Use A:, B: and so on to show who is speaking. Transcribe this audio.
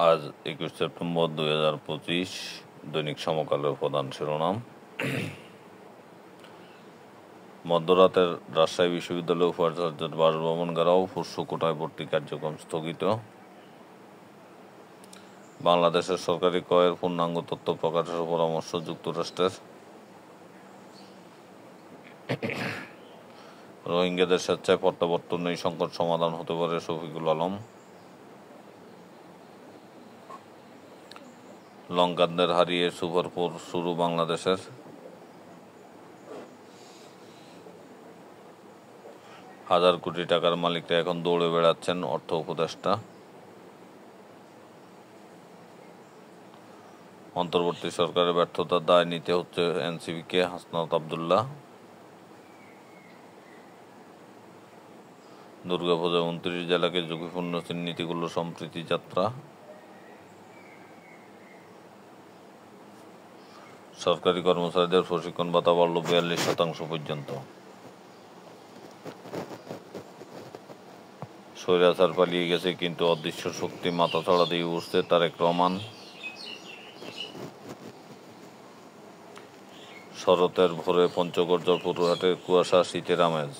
A: আজ 21 সেপ্টেম্বর 2025। দৈনিক সমকালের প্রধান শিরোনাম। মধ্যরাতের রাজশাহী বিশ্ববিদ্যালয় উপাচার্যের বাসভবন ঘেরাও, পরশু কোটায় ভর্তি কার্যক্রম স্থগিত। বাংলাদেশের সরকারি ক্রয়ের পূর্ণাঙ্গ তথ্য প্রকাশের পরামর্শ যুক্তরাষ্ট্রের। রোহিঙ্গাদের স্বেচ্ছায় প্রত্যাবর্তনেই সংকট সমাধান হতে পারে শফিকুল আলম। লঙ্কানদের হারিয়ে সুপার 4 শুরু বাংলাদেশের। হাজার কোটি টাকার মালিকরা এখন দৌড়ে বেড়াচ্ছেন অর্থ উপদেষ্টা। অন্তর্বর্তী সরকারের ব্যর্থতার দায় নিতে হচ্ছে এনসিপিকে, হাসনাত আবদুল্লাহ। দুর্গাপূজায় 29 জেলাকে ঝুঁকিপূর্ণ চিহ্নিত করল সম্প্রীতি যাত্রা। সরকারি কর্মচারীদের প্রশিক্ষণ ভাতা বাড়ল 42% পর্যন্ত। স্বৈরাচার পালিয়ে গেছে, কিন্তু অদৃশ্য শক্তি মাথাছাড়া দিয়ে উঠছে তারেক রহমান। শরতের ভোরে পঞ্চগড় জয়পুরহাটে কুয়াশা, শীতের আমেজ।